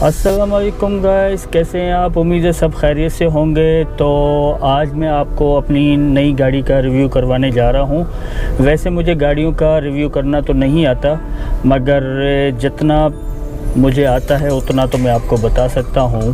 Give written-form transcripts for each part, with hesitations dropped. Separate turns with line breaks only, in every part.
अस्सलाम वालेकुम गाइस, कैसे हैं आप? उम्मीद है सब खैरियत से होंगे। तो आज मैं आपको अपनी नई गाड़ी का रिव्यू करवाने जा रहा हूं। वैसे मुझे गाड़ियों का रिव्यू करना तो नहीं आता, मगर जितना मुझे आता है उतना तो मैं आपको बता सकता हूं।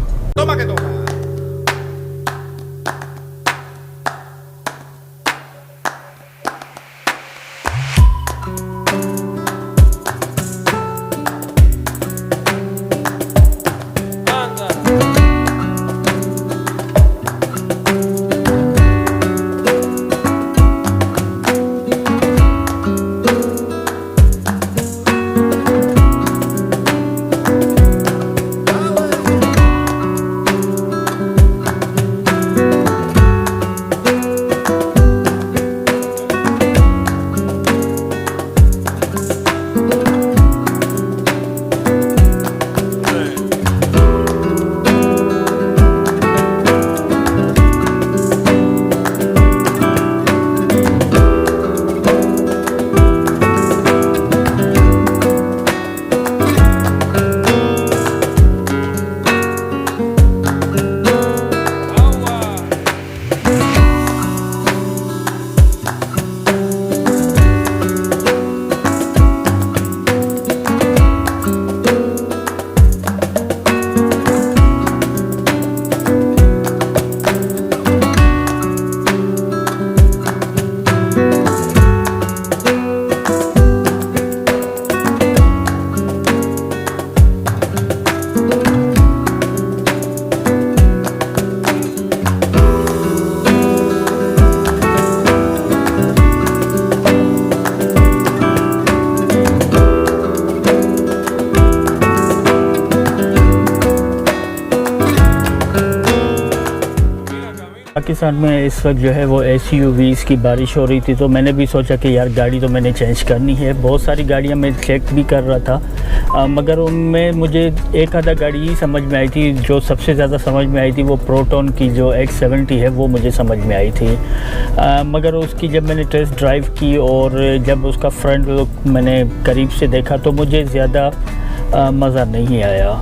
पाकिस्तान में इस वक्त जो है वो SUVs की बारिश हो रही थी, तो मैंने भी सोचा कि यार गाड़ी तो मैंने चेंज करनी है। बहुत सारी गाड़ियां मैं चेक भी कर रहा था, मगर उनमें मुझे एक आधा गाड़ी ही समझ में आई थी। जो सबसे ज़्यादा समझ में आई थी वो प्रोटॉन की जो X70 है, वो मुझे समझ में आई थी। मगर उसकी जब मैंने टेस्ट ड्राइव की और जब उसका फ्रंट लुक मैंने करीब से देखा तो मुझे ज़्यादा मज़ा नहीं आया।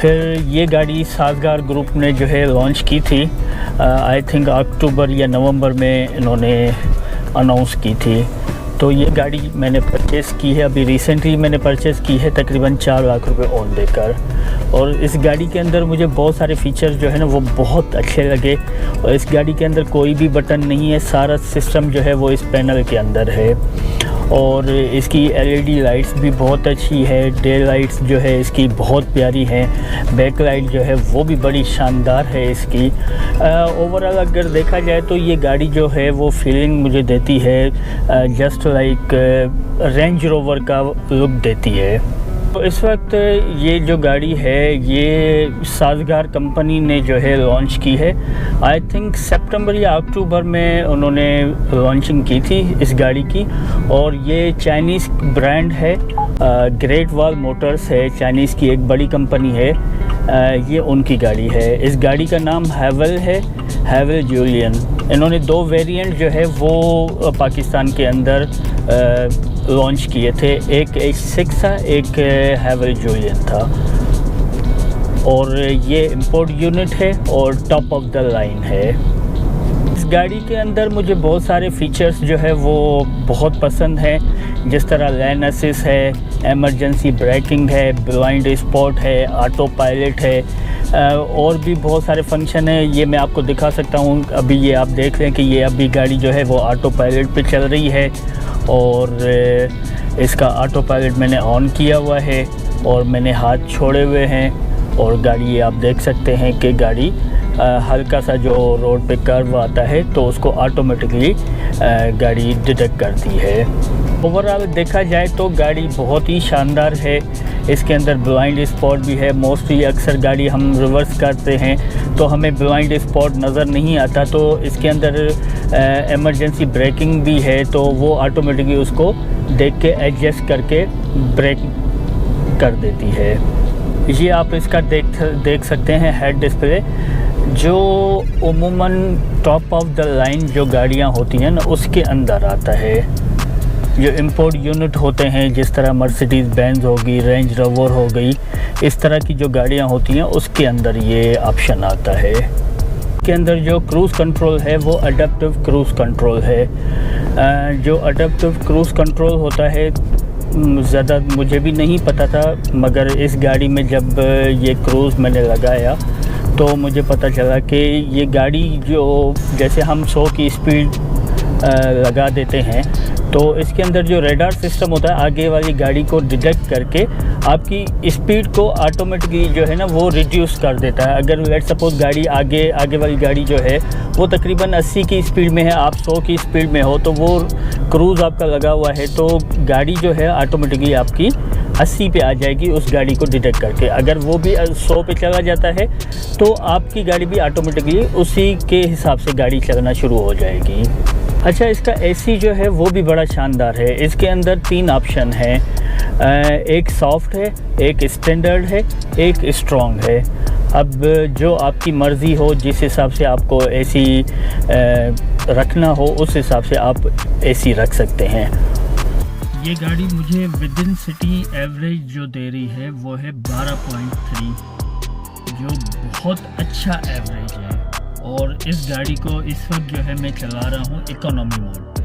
फिर ये गाड़ी साज़गार ग्रुप ने जो है लॉन्च की थी, आई थिंक अक्टूबर या नवंबर में इन्होंने अनाउंस की थी। तो ये गाड़ी मैंने परचेज़ की है, अभी रिसेंटली मैंने परचेज़ की है तकरीबन 4 लाख रुपए ऑन देकर। और इस गाड़ी के अंदर मुझे बहुत सारे फ़ीचर्स जो है ना वो बहुत अच्छे लगे। और इस गाड़ी के अंदर कोई भी बटन नहीं है, सारा सिस्टम जो है वो इस पैनल के अंदर है। और इसकी LED लाइट्स भी बहुत अच्छी है, डे लाइट्स जो है इसकी बहुत प्यारी हैं, बैक लाइट जो है वो भी बड़ी शानदार है इसकी। ओवरऑल अगर देखा जाए तो ये गाड़ी जो है वो फीलिंग मुझे देती है जस्ट लाइक रेंज रोवर का लुक देती है। तो इस वक्त ये जो गाड़ी है ये साज़गार कंपनी ने जो है लॉन्च की है। आई थिंक सितंबर या अक्टूबर में उन्होंने लॉन्चिंग की थी इस गाड़ी की। और ये चाइनीज़ ब्रांड है, ग्रेट वॉल मोटर्स है, चाइनीज़ की एक बड़ी कंपनी है। ये उनकी गाड़ी है। इस गाड़ी का नाम हैवल है, हैवल जूलियन। इन्होंने 2 वेरिएंट जो है वो पाकिस्तान के अंदर लॉन्च किए थे, एक H6 था, एक हैवल जूलियन था। और ये इंपोर्ट यूनिट है और टॉप ऑफ द लाइन है। इस गाड़ी के अंदर मुझे बहुत सारे फीचर्स जो है वो बहुत पसंद हैं, जिस तरह लेन असिस्ट है, एमरजेंसी ब्रेकिंग है, ब्लाइंड स्पॉट है, ऑटो पायलट है, और भी बहुत सारे फंक्शन है। ये मैं आपको दिखा सकता हूँ। अभी ये आप देख रहे हैं कि ये अभी गाड़ी जो है वो ऑटो पायलट पे चल रही है। और इसका ऑटो पायलट मैंने ऑन किया हुआ है और मैंने हाथ छोड़े हुए हैं। और गाड़ी ये आप देख सकते हैं कि गाड़ी हल्का सा जो रोड पे कर्व आता है तो उसको ऑटोमेटिकली गाड़ी डिटेक्ट करती है। ओवरऑल देखा जाए तो गाड़ी बहुत ही शानदार है। इसके अंदर ब्लाइंड स्पॉट भी है। मोस्टली अक्सर गाड़ी हम रिवर्स करते हैं तो हमें ब्लाइंड स्पॉट नज़र नहीं आता, तो इसके अंदर इमरजेंसी ब्रेकिंग भी है, तो वो ऑटोमेटिकली उसको देख के एडजस्ट करके ब्रेक कर देती है। ये आप इसका देख सकते हैं हेड डिस्प्ले, जो उमूमन टॉप ऑफ द लाइन जो गाड़ियाँ होती हैं ना उसके अंदर आता है। जो इंपोर्ट यूनिट होते हैं, जिस तरह मर्सिडीज़ बेंज होगी, रेंज रोवर हो गई, इस तरह की जो गाड़ियाँ होती हैं उसके अंदर ये ऑप्शन आता है। के अंदर जो क्रूज़ कंट्रोल है वो अडेप्टिव क्रूज़ कंट्रोल है। जो अडेप्टिव क्रूज़ कंट्रोल होता है ज़्यादा मुझे भी नहीं पता था, मगर इस गाड़ी में जब ये क्रूज़ मैंने लगाया तो मुझे पता चला कि ये गाड़ी जो जैसे हम 100 की स्पीड लगा देते हैं तो इसके अंदर जो रेडार सिस्टम होता है आगे वाली गाड़ी को डिटेक्ट करके आपकी स्पीड को ऑटोमेटिकली जो है ना वो रिड्यूस कर देता है। अगर लेट सपोज गाड़ी आगे वाली गाड़ी जो है वो तकरीबन 80 की स्पीड में है, आप 100 की स्पीड में हो, तो वो क्रूज़ आपका लगा हुआ है तो गाड़ी जो है ऑटोमेटिकली आपकी 80 पे आ जाएगी उस गाड़ी को डिटेक्ट करके। अगर वो भी 100 पे चला जाता है तो आपकी गाड़ी भी ऑटोमेटिकली उसी के हिसाब से गाड़ी चलना शुरू हो जाएगी। अच्छा, इसका एसी जो है वो भी बड़ा शानदार है। इसके अंदर 3 ऑप्शन हैं, एक सॉफ्ट है, एक स्टैंडर्ड है, एक स्ट्रॉन्ग है। अब जो आपकी मर्ज़ी हो, जिस हिसाब से आपको एसी रखना हो उस हिसाब से आप एसी रख सकते हैं। ये गाड़ी मुझे विद इन सिटी एवरेज जो दे रही है वो है 12.3, जो बहुत अच्छा एवरेज है। और इस गाड़ी को इस वक्त जो है मैं चला रहा हूँ इकोनॉमी मोड।